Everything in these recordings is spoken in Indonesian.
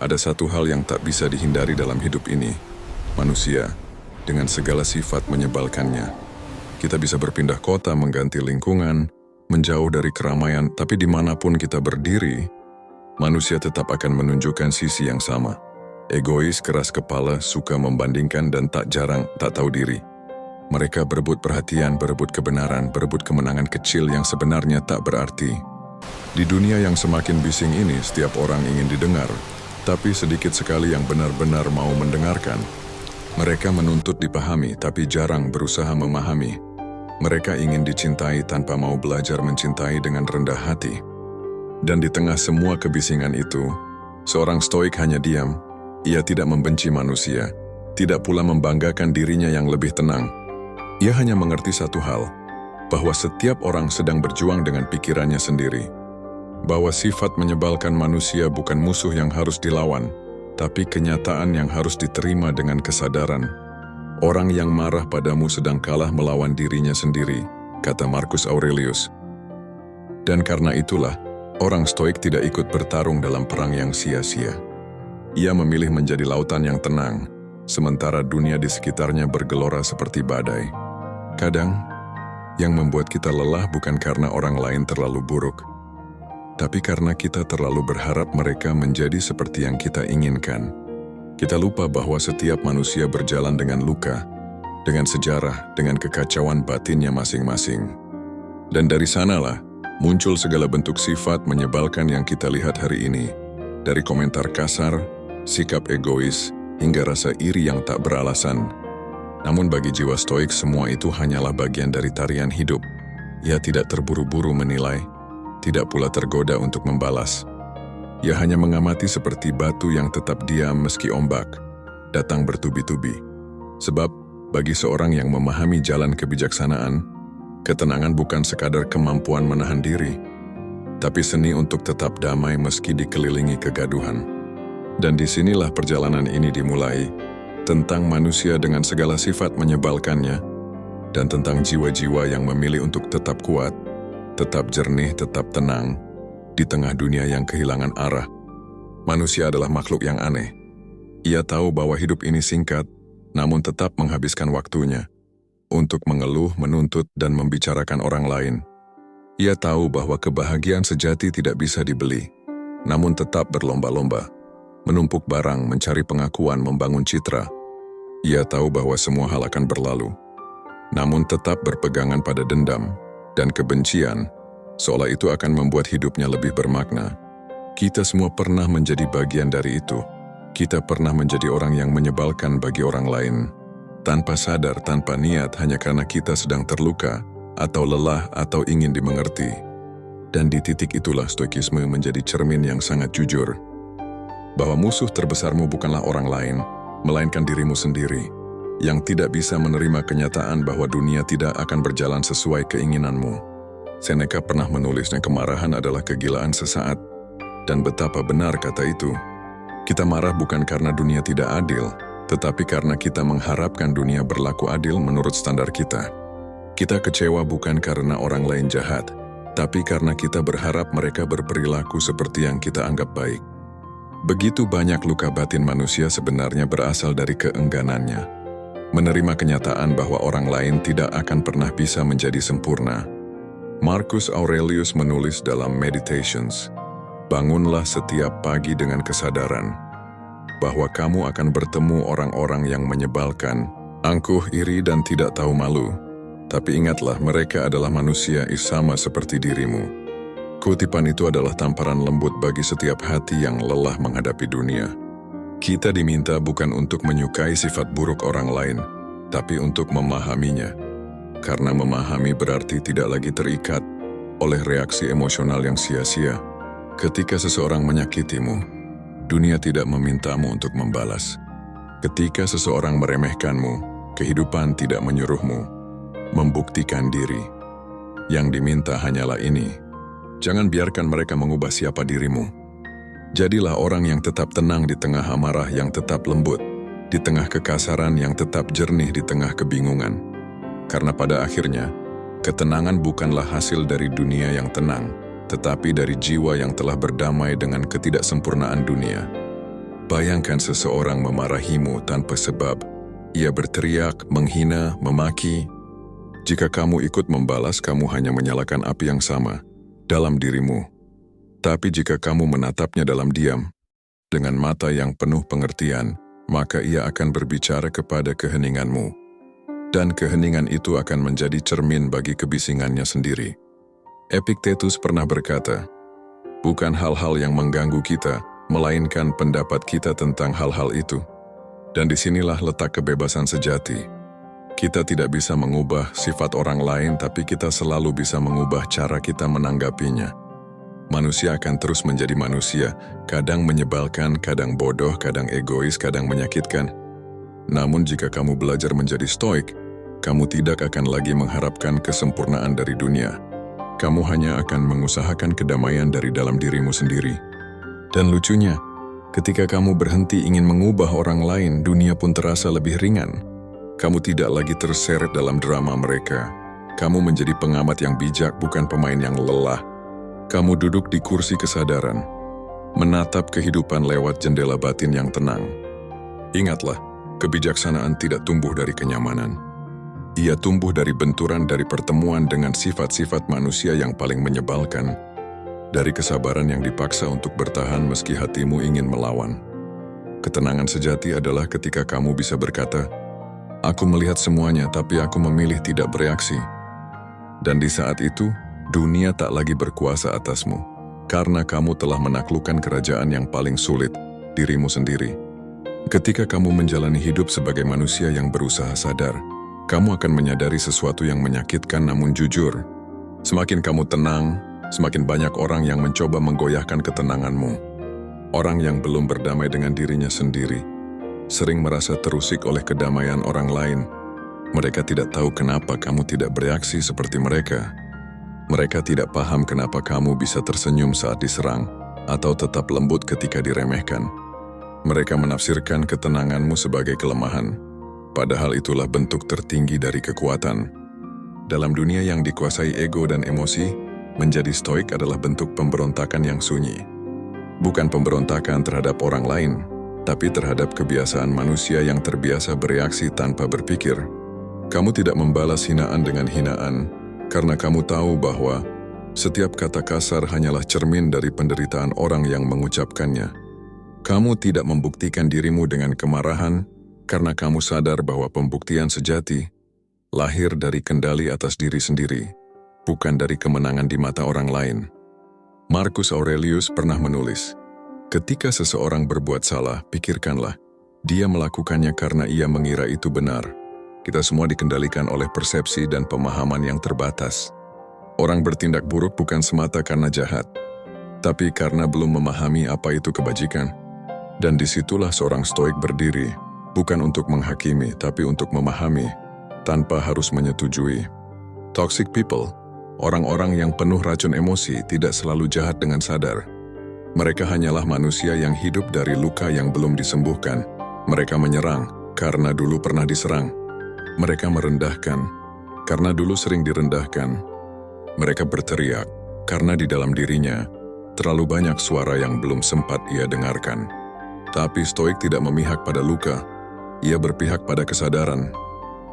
Ada satu hal yang tak bisa dihindari dalam hidup ini, manusia, dengan segala sifat menyebalkannya. Kita bisa berpindah kota, mengganti lingkungan, menjauh dari keramaian, tapi dimanapun kita berdiri, manusia tetap akan menunjukkan sisi yang sama. Egois, keras kepala, suka membandingkan, dan tak jarang tak tahu diri. Mereka berebut perhatian, berebut kebenaran, berebut kemenangan kecil yang sebenarnya tak berarti. Di dunia yang semakin bising ini, setiap orang ingin didengar, tapi sedikit sekali yang benar-benar mau mendengarkan. Mereka menuntut dipahami, tapi jarang berusaha memahami. Mereka ingin dicintai tanpa mau belajar mencintai dengan rendah hati. Dan di tengah semua kebisingan itu, seorang stoik hanya diam. Ia tidak membenci manusia, tidak pula membanggakan dirinya yang lebih tenang. Ia hanya mengerti satu hal, bahwa setiap orang sedang berjuang dengan pikirannya sendiri. Bahwa sifat menyebalkan manusia bukan musuh yang harus dilawan, tapi kenyataan yang harus diterima dengan kesadaran. Orang yang marah padamu sedang kalah melawan dirinya sendiri, kata Marcus Aurelius. Dan karena itulah, orang stoik tidak ikut bertarung dalam perang yang sia-sia. Ia memilih menjadi lautan yang tenang, sementara dunia di sekitarnya bergelora seperti badai. Kadang, yang membuat kita lelah bukan karena orang lain terlalu buruk, tapi karena kita terlalu berharap mereka menjadi seperti yang kita inginkan. Kita lupa bahwa setiap manusia berjalan dengan luka, dengan sejarah, dengan kekacauan batinnya masing-masing. Dan dari sanalah muncul segala bentuk sifat menyebalkan yang kita lihat hari ini. Dari komentar kasar, sikap egois, hingga rasa iri yang tak beralasan. Namun bagi jiwa stoik semua itu hanyalah bagian dari tarian hidup. Ia tidak terburu-buru menilai, tidak pula tergoda untuk membalas. Ia hanya mengamati seperti batu yang tetap diam meski ombak datang bertubi-tubi. Sebab, bagi seorang yang memahami jalan kebijaksanaan, ketenangan bukan sekadar kemampuan menahan diri, tapi seni untuk tetap damai meski dikelilingi kegaduhan. Dan disinilah perjalanan ini dimulai, tentang manusia dengan segala sifat menyebalkannya, dan tentang jiwa-jiwa yang memilih untuk tetap kuat, tetap jernih, tetap tenang, di tengah dunia yang kehilangan arah. Manusia adalah makhluk yang aneh. Ia tahu bahwa hidup ini singkat, namun tetap menghabiskan waktunya untuk mengeluh, menuntut, dan membicarakan orang lain. Ia tahu bahwa kebahagiaan sejati tidak bisa dibeli, namun tetap berlomba-lomba, menumpuk barang, mencari pengakuan, membangun citra. Ia tahu bahwa semua hal akan berlalu, namun tetap berpegangan pada dendam dan kebencian, seolah itu akan membuat hidupnya lebih bermakna. Kita semua pernah menjadi bagian dari itu. Kita pernah menjadi orang yang menyebalkan bagi orang lain, tanpa sadar, tanpa niat, hanya karena kita sedang terluka, atau lelah, atau ingin dimengerti. Dan di titik itulah stoikisme menjadi cermin yang sangat jujur, bahwa musuh terbesarmu bukanlah orang lain, melainkan dirimu sendiri, yang tidak bisa menerima kenyataan bahwa dunia tidak akan berjalan sesuai keinginanmu. Seneca pernah menulisnya, kemarahan adalah kegilaan sesaat, dan betapa benar kata itu. Kita marah bukan karena dunia tidak adil, tetapi karena kita mengharapkan dunia berlaku adil menurut standar kita. Kita kecewa bukan karena orang lain jahat, tapi karena kita berharap mereka berperilaku seperti yang kita anggap baik. Begitu banyak luka batin manusia sebenarnya berasal dari keengganannya menerima kenyataan bahwa orang lain tidak akan pernah bisa menjadi sempurna. Marcus Aurelius menulis dalam Meditations, bangunlah setiap pagi dengan kesadaran bahwa kamu akan bertemu orang-orang yang menyebalkan, angkuh, iri, dan tidak tahu malu. Tapi ingatlah, mereka adalah manusia sama seperti dirimu. Kutipan itu adalah tamparan lembut bagi setiap hati yang lelah menghadapi dunia. Kita diminta bukan untuk menyukai sifat buruk orang lain, tapi untuk memahaminya. Karena memahami berarti tidak lagi terikat oleh reaksi emosional yang sia-sia. Ketika seseorang menyakitimu, dunia tidak memintamu untuk membalas. Ketika seseorang meremehkanmu, kehidupan tidak menyuruhmu membuktikan diri. Yang diminta hanyalah ini: jangan biarkan mereka mengubah siapa dirimu. Jadilah orang yang tetap tenang di tengah amarah, yang tetap lembut di tengah kekasaran, yang tetap jernih di tengah kebingungan. Karena pada akhirnya, ketenangan bukanlah hasil dari dunia yang tenang, tetapi dari jiwa yang telah berdamai dengan ketidaksempurnaan dunia. Bayangkan seseorang memarahimu tanpa sebab. Ia berteriak, menghina, memaki. Jika kamu ikut membalas, kamu hanya menyalakan api yang sama dalam dirimu. Tapi jika kamu menatapnya dalam diam, dengan mata yang penuh pengertian, maka ia akan berbicara kepada keheninganmu. Dan keheningan itu akan menjadi cermin bagi kebisingannya sendiri. Epictetus pernah berkata, bukan hal-hal yang mengganggu kita, melainkan pendapat kita tentang hal-hal itu. Dan disinilah letak kebebasan sejati. Kita tidak bisa mengubah sifat orang lain, tapi kita selalu bisa mengubah cara kita menanggapinya. Manusia akan terus menjadi manusia, kadang menyebalkan, kadang bodoh, kadang egois, kadang menyakitkan. Namun jika kamu belajar menjadi stoik, kamu tidak akan lagi mengharapkan kesempurnaan dari dunia. Kamu hanya akan mengusahakan kedamaian dari dalam dirimu sendiri. Dan lucunya, ketika kamu berhenti ingin mengubah orang lain, dunia pun terasa lebih ringan. Kamu tidak lagi terseret dalam drama mereka. Kamu menjadi pengamat yang bijak, bukan pemain yang lelah. Kamu duduk di kursi kesadaran, menatap kehidupan lewat jendela batin yang tenang. Ingatlah, kebijaksanaan tidak tumbuh dari kenyamanan. Ia tumbuh dari benturan, dari pertemuan dengan sifat-sifat manusia yang paling menyebalkan, dari kesabaran yang dipaksa untuk bertahan meski hatimu ingin melawan. Ketenangan sejati adalah ketika kamu bisa berkata, aku melihat semuanya, tapi aku memilih tidak bereaksi. Dan di saat itu, dunia tak lagi berkuasa atasmu, karena kamu telah menaklukkan kerajaan yang paling sulit, dirimu sendiri. Ketika kamu menjalani hidup sebagai manusia yang berusaha sadar, kamu akan menyadari sesuatu yang menyakitkan namun jujur. Semakin kamu tenang, semakin banyak orang yang mencoba menggoyahkan ketenanganmu. Orang yang belum berdamai dengan dirinya sendiri, sering merasa terusik oleh kedamaian orang lain. Mereka tidak tahu kenapa kamu tidak bereaksi seperti mereka. Mereka tidak paham kenapa kamu bisa tersenyum saat diserang, atau tetap lembut ketika diremehkan. Mereka menafsirkan ketenanganmu sebagai kelemahan, padahal itulah bentuk tertinggi dari kekuatan. Dalam dunia yang dikuasai ego dan emosi, menjadi stoik adalah bentuk pemberontakan yang sunyi. Bukan pemberontakan terhadap orang lain, tapi terhadap kebiasaan manusia yang terbiasa bereaksi tanpa berpikir. Kamu tidak membalas hinaan dengan hinaan, karena kamu tahu bahwa setiap kata kasar hanyalah cermin dari penderitaan orang yang mengucapkannya. Kamu tidak membuktikan dirimu dengan kemarahan, karena kamu sadar bahwa pembuktian sejati lahir dari kendali atas diri sendiri, bukan dari kemenangan di mata orang lain. Marcus Aurelius pernah menulis, ketika seseorang berbuat salah, pikirkanlah, dia melakukannya karena ia mengira itu benar. Kita semua dikendalikan oleh persepsi dan pemahaman yang terbatas. Orang bertindak buruk bukan semata karena jahat, tapi karena belum memahami apa itu kebajikan. Dan disitulah seorang stoik berdiri, bukan untuk menghakimi, tapi untuk memahami, tanpa harus menyetujui. Toxic people, orang-orang yang penuh racun emosi, tidak selalu jahat dengan sadar. Mereka hanyalah manusia yang hidup dari luka yang belum disembuhkan. Mereka menyerang karena dulu pernah diserang. Mereka merendahkan karena dulu sering direndahkan. Mereka berteriak karena di dalam dirinya terlalu banyak suara yang belum sempat ia dengarkan. Tapi stoik tidak memihak pada luka. Ia berpihak pada kesadaran.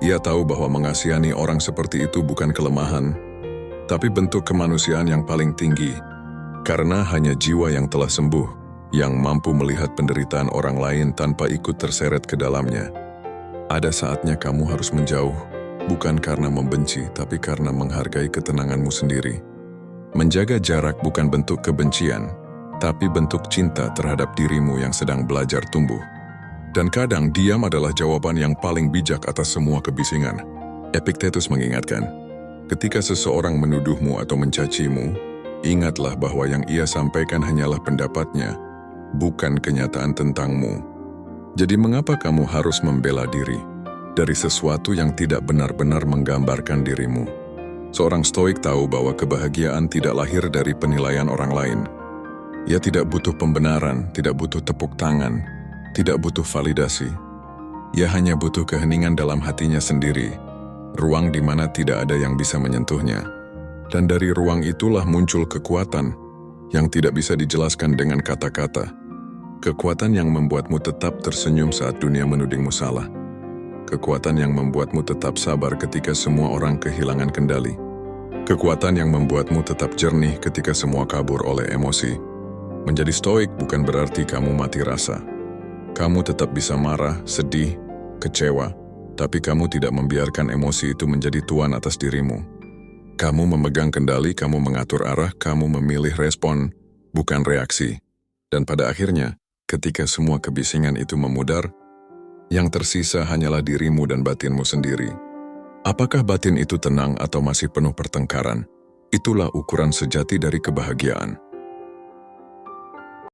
Ia tahu bahwa mengasihani orang seperti itu bukan kelemahan, tapi bentuk kemanusiaan yang paling tinggi. Karena hanya jiwa yang telah sembuh yang mampu melihat penderitaan orang lain tanpa ikut terseret ke dalamnya. Ada saatnya kamu harus menjauh, bukan karena membenci, tapi karena menghargai ketenanganmu sendiri. Menjaga jarak bukan bentuk kebencian, tapi bentuk cinta terhadap dirimu yang sedang belajar tumbuh. Dan kadang diam adalah jawaban yang paling bijak atas semua kebisingan. Epictetus mengingatkan, ketika seseorang menuduhmu atau mencacimu, ingatlah bahwa yang ia sampaikan hanyalah pendapatnya, bukan kenyataan tentangmu. Jadi mengapa kamu harus membela diri dari sesuatu yang tidak benar-benar menggambarkan dirimu? Seorang stoik tahu bahwa kebahagiaan tidak lahir dari penilaian orang lain. Ia tidak butuh pembenaran, tidak butuh tepuk tangan, tidak butuh validasi. Ia hanya butuh keheningan dalam hatinya sendiri, ruang di mana tidak ada yang bisa menyentuhnya. Dan dari ruang itulah muncul kekuatan yang tidak bisa dijelaskan dengan kata-kata. Kekuatan yang membuatmu tetap tersenyum saat dunia menudingmu salah. Kekuatan yang membuatmu tetap sabar ketika semua orang kehilangan kendali. Kekuatan yang membuatmu tetap jernih ketika semua kabur oleh emosi. Menjadi stoik bukan berarti kamu mati rasa. Kamu tetap bisa marah, sedih, kecewa, tapi kamu tidak membiarkan emosi itu menjadi tuan atas dirimu. Kamu memegang kendali, kamu mengatur arah, kamu memilih respon, bukan reaksi. Dan pada akhirnya, ketika semua kebisingan itu memudar, yang tersisa hanyalah dirimu dan batinmu sendiri. Apakah batin itu tenang atau masih penuh pertengkaran? Itulah ukuran sejati dari kebahagiaan.